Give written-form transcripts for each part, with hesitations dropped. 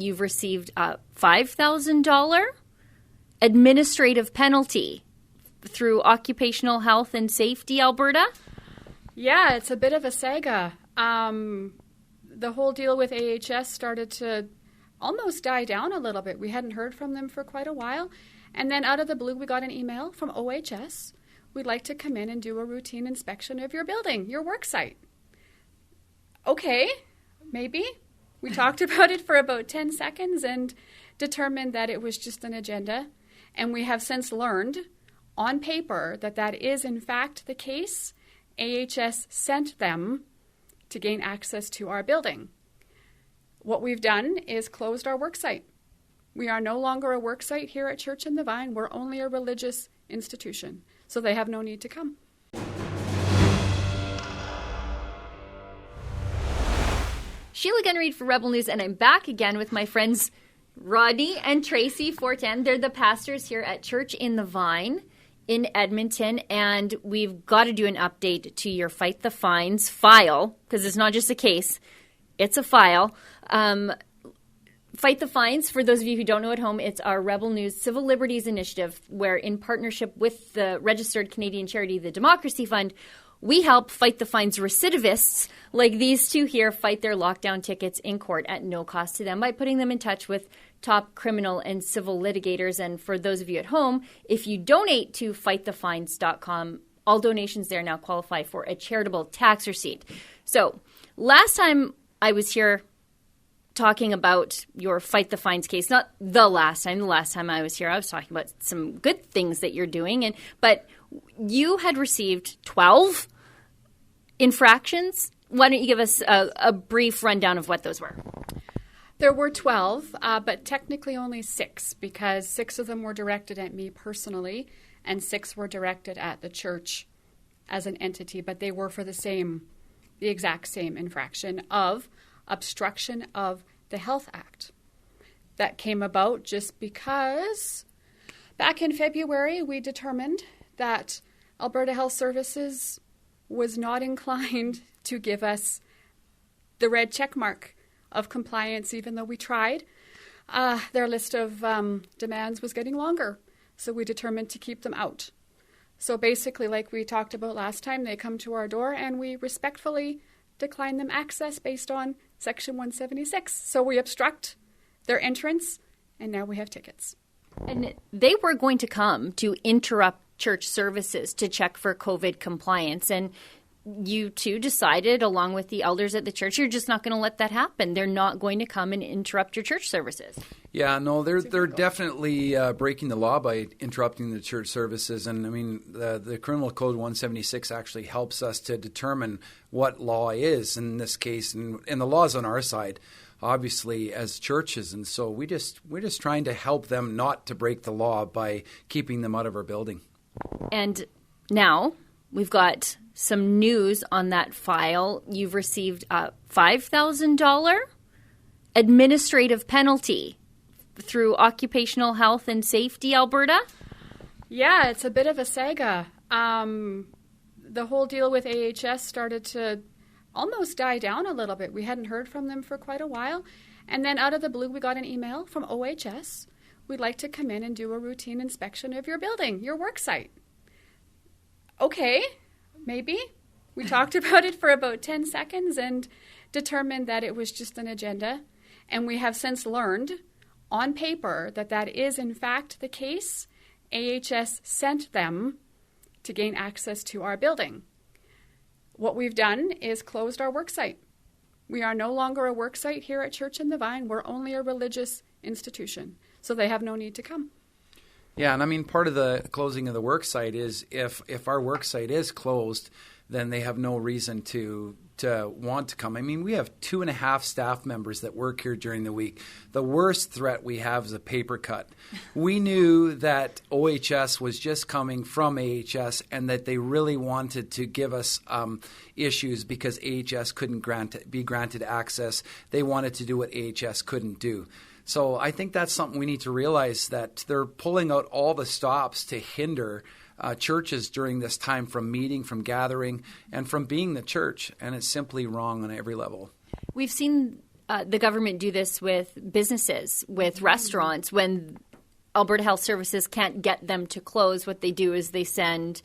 you've received a $5,000 administrative penalty through Occupational Health and Safety Alberta. Yeah, it's a bit of a saga. The whole deal with AHS started to almost die down a little bit. We hadn't heard from them for quite a while. And then out of the blue, we got an email from OHS. We'd like to come in and do a routine inspection of your building, your worksite. Okay, maybe. We talked about it for about 10 seconds and determined that it was just an agenda. And we have since learned on paper that that is in fact the case. AHS sent them to gain access to our building. What we've done is closed our worksite. We are no longer a worksite here at Church in the Vine. We're only a religious institution. So they have no need to come. Sheila Gunn-Reid for Rebel News, and I'm back again with my friends Rodney and Tracy Fortin. They're the pastors here at Church in the Vine in Edmonton, and we've got to do an update to your Fight the Fines file, because it's not just a case, it's a file. Fight the Fines, for those of you who don't know at home, it's our Rebel News Civil Liberties Initiative, where in partnership with the registered Canadian charity, the Democracy Fund, we help fight the fines recidivists like these two here fight their lockdown tickets in court at no cost to them by putting them in touch with top criminal and civil litigators. And for those of you at home, if you donate to fightthefines.com, all donations there now qualify for a charitable tax receipt. So last time I was here talking about your Fight the Fines case, not the last time I was here, I was talking about some good things that you're doing, but you had received 12 infractions. Why don't you give us a brief rundown of what those were? There were 12, but technically only 6, because 6 of them were directed at me personally, and 6 were directed at the church as an entity, but they were for the exact same infraction of obstruction of the Health Act. That came about just because back in February we determined that Alberta Health Services was not inclined to give us the red check mark of compliance, even though we tried. Their list of demands was getting longer, so we determined to keep them out. So basically, like we talked about last time, they come to our door and we respectfully decline them access based on Section 176. So we obstruct their entrance, and now we have tickets. And they were going to come to interrupt church services to check for COVID compliance. And you two decided, along with the elders at the church, you're just not going to let that happen. They're not going to come and interrupt your church services. Yeah, no, they're definitely breaking the law by interrupting the church services. And I mean, the Criminal Code 176 actually helps us to determine what law is in this case, and the law's on our side, obviously, as churches. And so we're just trying to help them not to break the law by keeping them out of our building. And now we've got some news on that file. You've received a $5,000 administrative penalty through Occupational Health and Safety Alberta. Yeah, it's a bit of a saga. The whole deal with AHS started to almost die down a little bit. We hadn't heard from them for quite a while. And then out of the blue, we got an email from OHS. We'd like to come in and do a routine inspection of your building, your worksite. Okay, maybe. We talked about it for about 10 seconds and determined that it was just an agenda. And we have since learned on paper that that is in fact the case. AHS sent them to gain access to our building. What we've done is closed our worksite. We are no longer a worksite here at Church in the Vine. We're only a religious institution. So they have no need to come. Yeah, and I mean, part of the closing of the worksite is if our worksite is closed, then they have no reason to want to come. I mean, we have 2.5 staff members that work here during the week. The worst threat we have is a paper cut. We knew that OHS was just coming from AHS and that they really wanted to give us issues because AHS couldn't be granted access. They wanted to do what AHS couldn't do. So I think that's something we need to realize, that they're pulling out all the stops to hinder churches during this time from meeting, from gathering, and from being the church. And it's simply wrong on every level. We've seen the government do this with businesses, with restaurants. When Alberta Health Services can't get them to close, what they do is they send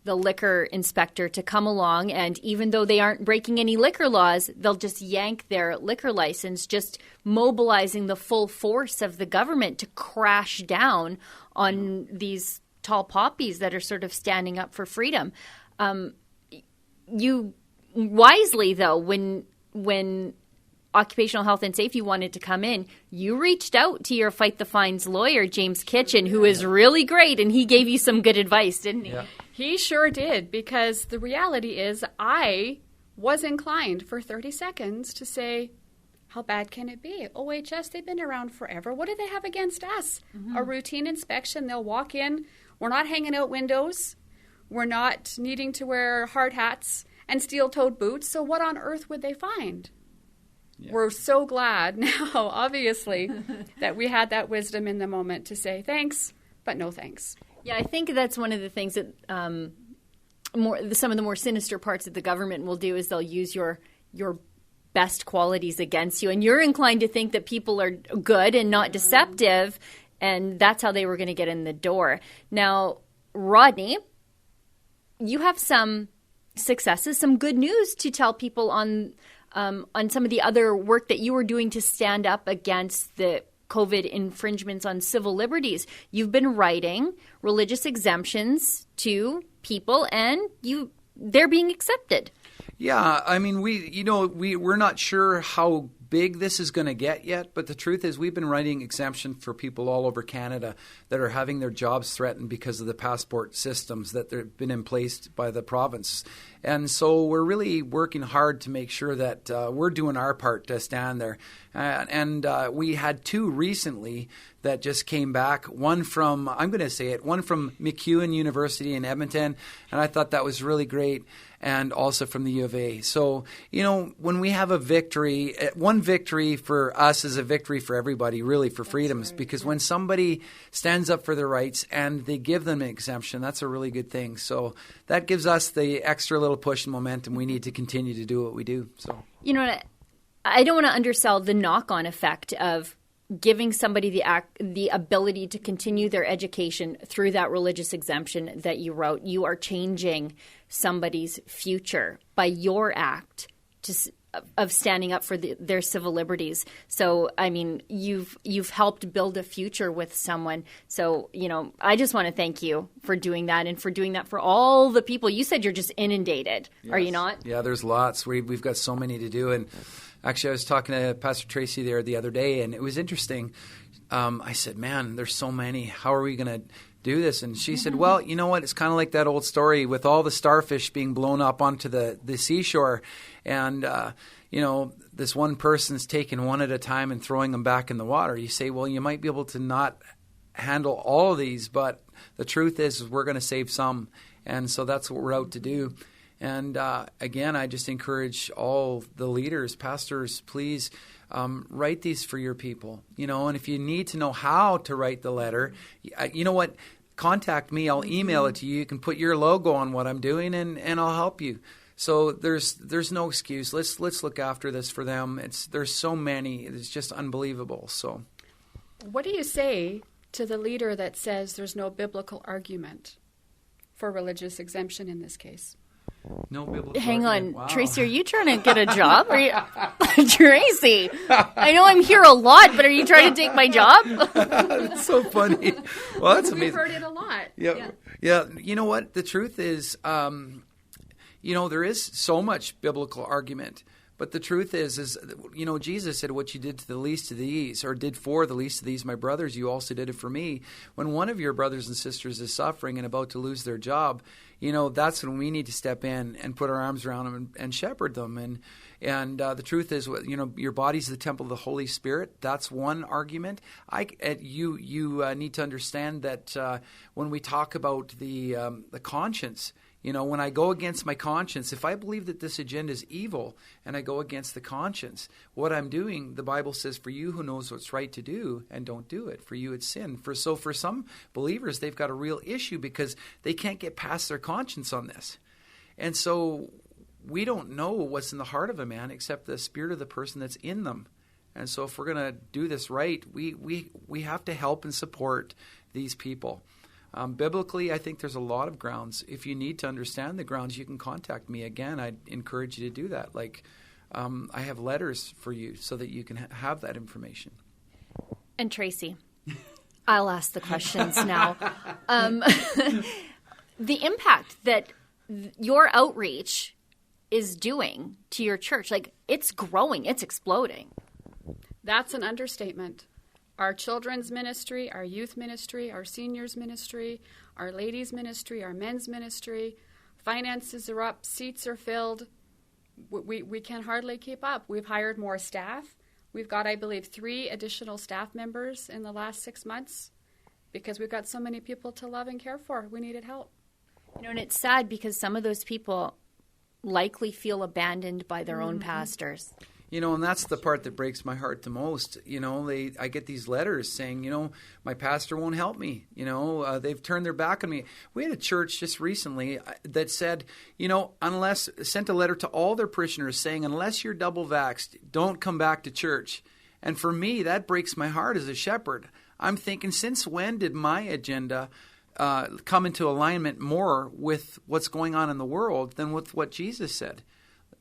the liquor inspector to come along, and even though they aren't breaking any liquor laws, they'll just yank their liquor license, just mobilizing the full force of the government to crash down on these tall poppies that are sort of standing up for freedom. You wisely, though, when Occupational Health and Safety wanted to come in, you reached out to your Fight the Fines lawyer, James Kitchen, who is really great, and he gave you some good advice, didn't he? Yeah. He sure did, because the reality is I was inclined for 30 seconds to say, how bad can it be? OHS, they've been around forever. What do they have against us? A routine inspection, they'll walk in. We're not hanging out windows. We're not needing to wear hard hats and steel-toed boots. So what on earth would they find? Yeah. We're so glad now, obviously, that we had that wisdom in the moment to say thanks, but no thanks. Yeah, I think that's one of the things that some of the more sinister parts of the government will do is they'll use your best qualities against you. And you're inclined to think that people are good and not deceptive, and that's how they were going to get in the door. Now, Rodney, you have some successes, some good news to tell people on some of the other work that you were doing to stand up against the COVID infringements on civil liberties. You've been writing religious exemptions to people, and they're being accepted. Yeah, I mean, we're not sure how big this is going to get yet, but the truth is we've been writing exemption for people all over Canada that are having their jobs threatened because of the passport systems that have been in place by the province. And so we're really working hard to make sure that we're doing our part to stand there. And we had two recently that just came back, one from MacEwan University in Edmonton, and I thought that was really great, and also from the U of A. So, when we have a victory, one victory for us is a victory for everybody, really, for freedoms, right. Because when somebody stands up for their rights and they give them an exemption, that's a really good thing. So that gives us the extra little push and momentum we need to continue to do what we do. So, I don't want to undersell the knock-on effect of giving somebody the ability to continue their education through that religious exemption that you wrote. You are changing somebody's future by your act of standing up for their civil liberties. So, I mean, you've helped build a future with someone. So, I just want to thank you for doing that and for doing that for all the people. You said you're just inundated, yes. Are you not? Yeah, there's lots. We've got so many to do. And actually, I was talking to Pastor Tracy there the other day, and it was interesting. I said, man, there's so many. How are we going to do this? And she said, well, you know what? It's kind of like that old story with all the starfish being blown up onto the seashore. And, this one person's taking one at a time and throwing them back in the water. You say, well, you might be able to not handle all of these, but the truth is we're going to save some. And so that's what we're out to do. And again, I just encourage all the leaders, pastors, please write these for your people. And if you need to know how to write the letter, you know what? Contact me. I'll email it to you. You can put your logo on what I'm doing, and I'll help you. So there's no excuse. Let's look after this for them. There's so many. It's just unbelievable. So, what do you say to the leader that says there's no biblical argument for religious exemption in this case? No biblical Hang argument. on, Wow. Tracy, are you trying to get a job? Are you, Tracy? I know I'm here a lot, but are you trying to take my job? That's so funny. Well, that's amazing. We've heard it a lot. Yeah. You know what? The truth is, there is so much biblical argument. But the truth is, Jesus said, what you did to the least of these, or did for the least of these, my brothers, you also did it for me. When one of your brothers and sisters is suffering and about to lose their job, that's when we need to step in and put our arms around them and shepherd them. And the truth is, your body's the temple of the Holy Spirit. That's one argument. You need to understand that when we talk about the conscience, when I go against my conscience, if I believe that this agenda is evil and I go against the conscience, what I'm doing, the Bible says, for you who knows what's right to do and don't do it, for you it's sin. For some believers, they've got a real issue because they can't get past their conscience on this. And so we don't know what's in the heart of a man except the spirit of the person that's in them. And so if we're going to do this right, we have to help and support these people. Biblically, I think there's a lot of grounds. If you need to understand the grounds, you can contact me. Again, I'd encourage you to do that. I have letters for you so that you can have that information. And Tracy, I'll ask the questions now. The impact that your outreach is doing to your church, it's growing, it's exploding. That's an understatement. Our children's ministry, our youth ministry, our seniors ministry, our ladies ministry, our men's ministry, finances are up, seats are filled. We can hardly keep up. We've hired more staff. We've got, I believe, 3 additional staff members in the last 6 months because we've got so many people to love and care for. We needed help. And it's sad because some of those people likely feel abandoned by their own pastors. And that's the part that breaks my heart the most. I get these letters saying, my pastor won't help me. They've turned their back on me. We had a church just recently that said, sent a letter to all their parishioners saying, unless you're double vaxxed, don't come back to church. And for me, that breaks my heart as a shepherd. I'm thinking, since when did my agenda come into alignment more with what's going on in the world than with what Jesus said?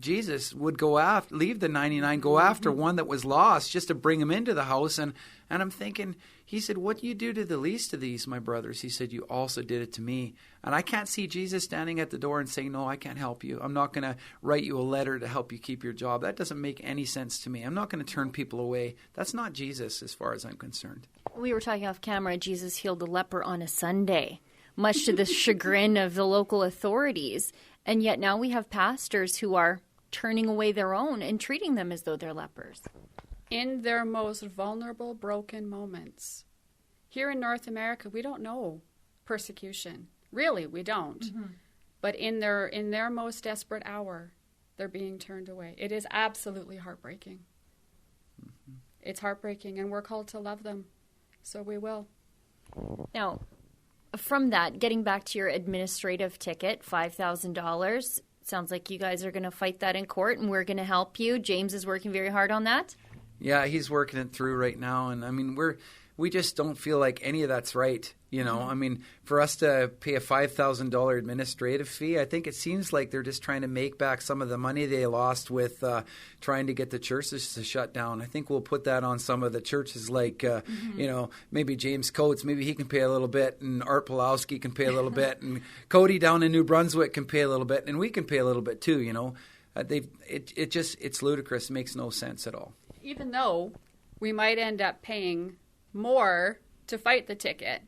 Jesus would leave the 99, go after one that was lost just to bring him into the house. And I'm thinking, he said, what you do to the least of these, my brothers, he said, you also did it to me. And I can't see Jesus standing at the door and saying, no, I can't help you. I'm not going to write you a letter to help you keep your job. That doesn't make any sense to me. I'm not going to turn people away. That's not Jesus as far as I'm concerned. We were talking off camera, Jesus healed a leper on a Sunday, much to the chagrin of the local authorities. And yet now we have pastors who are turning away their own and treating them as though they're lepers. In their most vulnerable, broken moments. Here in North America, we don't know persecution. Really, we don't. Mm-hmm. But in their most desperate hour, they're being turned away. It is absolutely heartbreaking. Mm-hmm. It's heartbreaking, and we're called to love them. So we will. Now, from that, getting back to your administrative ticket, $5,000, sounds like you guys are going to fight that in court, and we're going to help you. James is working very hard on that. Yeah, he's working it through right now, and we just don't feel like any of that's right. For us to pay a $5,000 administrative fee, I think it seems like they're just trying to make back some of the money they lost with trying to get the churches to shut down. I think we'll put that on some of the churches maybe James Coates, maybe he can pay a little bit, and Art Pulowski can pay a little bit, and Cody down in New Brunswick can pay a little bit, and we can pay a little bit too, it's ludicrous. It makes no sense at all. Even though we might end up paying more to fight the ticket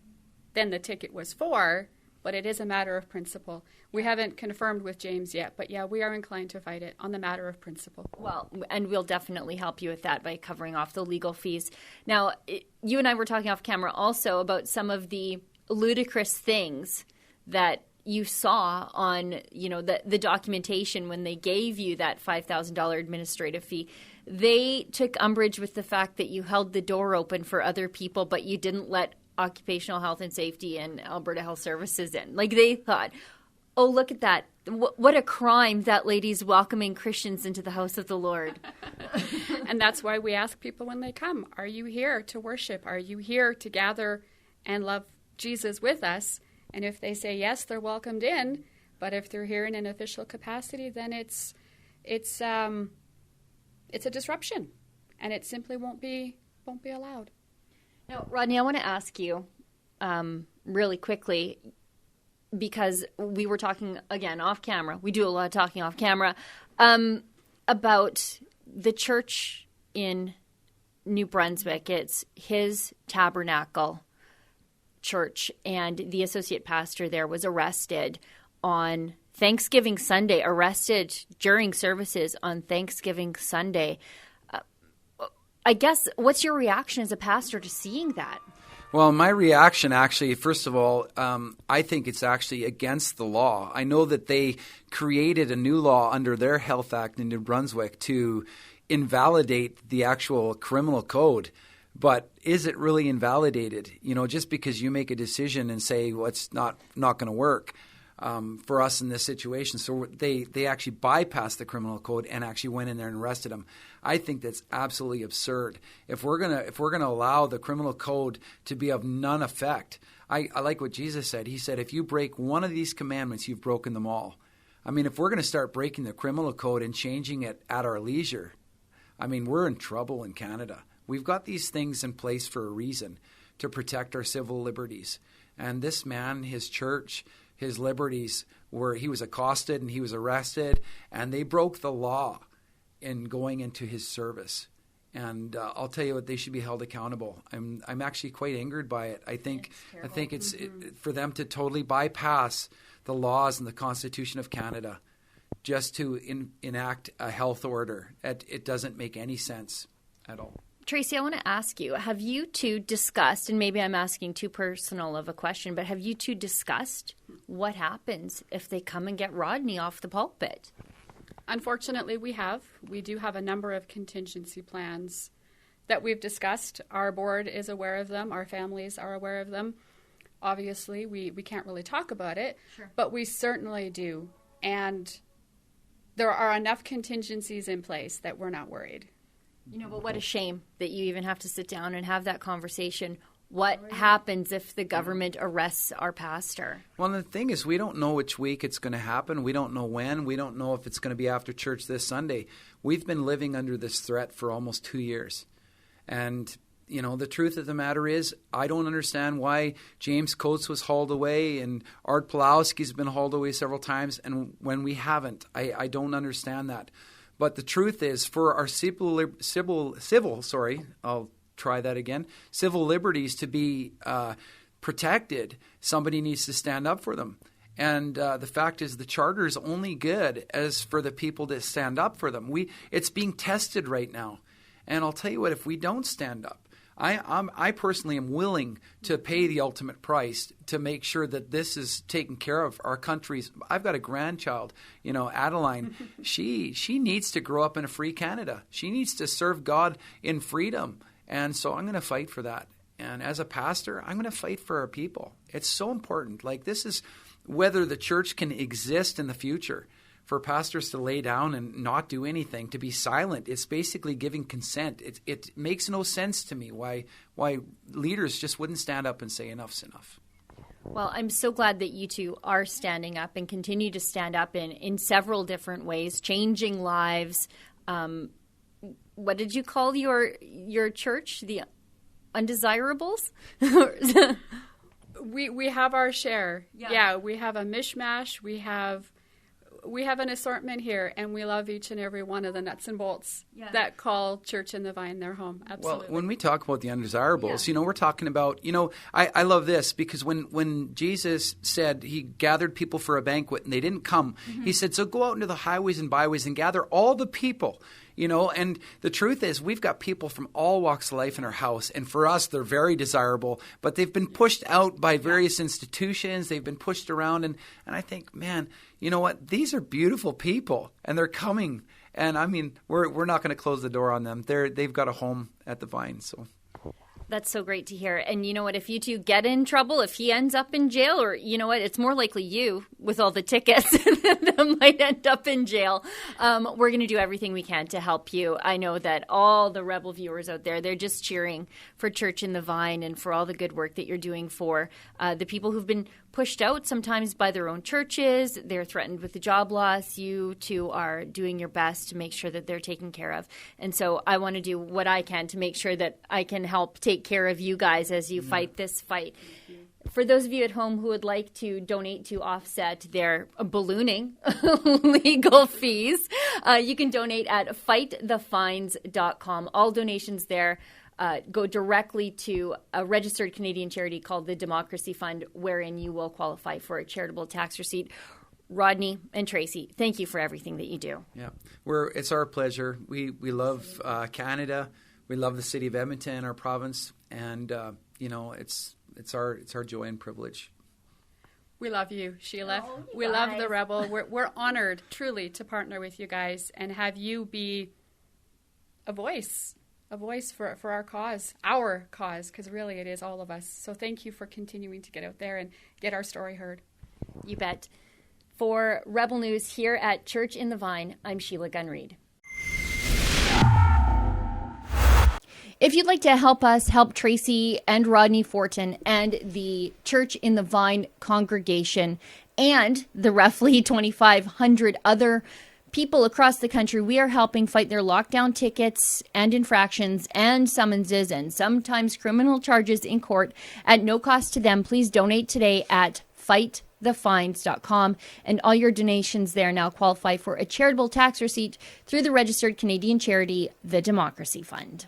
than the ticket was for, but it is a matter of principle. We haven't confirmed with James yet, but yeah, we are inclined to fight it on the matter of principle. Well, and we'll definitely help you with that by covering off the legal fees. Now, you and I were talking off camera also about some of the ludicrous things that you saw on, the documentation when they gave you that $5,000 administrative fee. They took umbrage with the fact that you held the door open for other people, but you didn't let Occupational Health and Safety and Alberta Health Services in. They thought, oh, look at that. What a crime that lady's welcoming Christians into the house of the Lord. And that's why we ask people when they come, are you here to worship? Are you here to gather and love Jesus with us? And if they say yes, they're welcomed in. But if they're here in an official capacity, then it's a disruption, and it simply won't be allowed. Now, Rodney, I want to ask you really quickly, because we were talking, again, off camera. We do a lot of talking off camera about the church in New Brunswick. It's his Tabernacle Church, and the associate pastor there was arrested on Thanksgiving Sunday, arrested during services on Thanksgiving Sunday. I guess, what's your reaction as a pastor to seeing that? Well, my reaction actually, first of all, I think it's actually against the law. I know that they created a new law under their Health Act in New Brunswick to invalidate the actual criminal code. But is it really invalidated? Just because you make a decision and say, well, it's not going to work. for us in this situation. So they actually bypassed the criminal code and actually went in there and arrested him. I think that's absolutely absurd. If we're gonna allow the criminal code to be of none effect, I like what Jesus said. He said, if you break one of these commandments, you've broken them all. I mean, if we're going to start breaking the criminal code and changing it at our leisure, I mean, we're in trouble in Canada. We've got these things in place for a reason, to protect our civil liberties. And this man, his church, his liberties, he was accosted and he was arrested, and they broke the law in going into his service. And I'll tell you what, they should be held accountable. I'm actually quite angered by it. I think it's for them to totally bypass the laws and the Constitution of Canada just to enact a health order. It doesn't make any sense at all. Tracy, I want to ask you, have you two discussed, and maybe I'm asking too personal of a question, but have you two discussed what happens if they come and get Rodney off the pulpit? Unfortunately, we have. We do have a number of contingency plans that we've discussed. Our board is aware of them. Our families are aware of them. Obviously, we can't really talk about it, sure, but we certainly do. And there are enough contingencies in place that we're not worried. You know, but what a shame that you even have to sit down and have that conversation. What happens if the government arrests our pastor? Well, the thing is, we don't know which week it's going to happen. We don't know when. We don't know if it's going to be after church this Sunday. We've been living under this threat for almost 2 years. And, you know, the truth of the matter is, I don't understand why James Coates was hauled away and Art Pulowski's been hauled away several times, and when we haven't. I don't understand that. But the truth is, for our civil liberties to be protected, somebody needs to stand up for them. And the fact is, the charter is only good as for the people that stand up for them. It's being tested right now. And I'll tell you what, if we don't stand up, I personally am willing to pay the ultimate price to make sure that this is taken care of. Our country's. I've got a grandchild, you know, Adeline. She needs to grow up in a free Canada. She needs to serve God in freedom. And so I'm going to fight for that. And as a pastor, I'm going to fight for our people. It's so important. Like, this is whether the church can exist in the future. For pastors to lay down and not do anything, to be silent, it's basically giving consent. It makes no sense to me why leaders just wouldn't stand up and say enough's enough. Well, I'm so glad that you two are standing up and continue to stand up in several different ways, changing lives. What did you call your church? The undesirables? We have our share. Yeah, we have a mishmash. We have an assortment here, and we love each and every one of the nuts and bolts that call Church in the Vine their home. Absolutely. Well, when we talk about the undesirables, you know, we're talking about, you know, I love this because when Jesus said he gathered people for a banquet and they didn't come, he said, so go out into the highways and byways and gather all the people. You know, and the truth is, we've got people from all walks of life in our house, and for us, they're very desirable, but they've been pushed out by various institutions. They've been pushed around, and I think, man, you know what? These are beautiful people, and they're coming, and I mean, we're not going to close the door on them. They've got a home at the Vine, so. That's so great to hear. And you know what? If you two get in trouble, if he ends up in jail, or you know what? It's more likely you with all the tickets that might end up in jail. We're going to do everything we can to help you. I know that all the Rebel viewers out there, they're just cheering for Church in the Vine and for all the good work that you're doing for the people who've been pushed out sometimes by their own churches. They're threatened with the job loss. You two are doing your best to make sure that they're taken care of. And so I want to do what I can to make sure that I can help take care of you guys as you fight this fight. For those of you at home who would like to donate to offset their ballooning legal fees, you can donate at fightthefines.com. All donations there go directly to a registered Canadian charity called the Democracy Fund, wherein you will qualify for a charitable tax receipt. Rodney and Tracy, thank you for everything that you do. Yeah, it's our pleasure. We love Canada. We love the city of Edmonton, our province, and you know, it's our joy and privilege. We love you, Sheila. We love the Rebel. We're honored, truly, to partner with you guys and have you be a voice for our cause, because really it is all of us. So thank you for continuing to get out there and get our story heard. You bet. For Rebel News here at Church in the Vine, I'm Sheila Gunn-Reid. If you'd like to help us help Tracy and Rodney Fortin and the Church in the Vine congregation and the roughly 2,500 other people across the country, we are helping fight their lockdown tickets and infractions and summonses and sometimes criminal charges in court at no cost to them. Please donate today at fightthefines.com, and all your donations there now qualify for a charitable tax receipt through the registered Canadian charity, the Democracy Fund.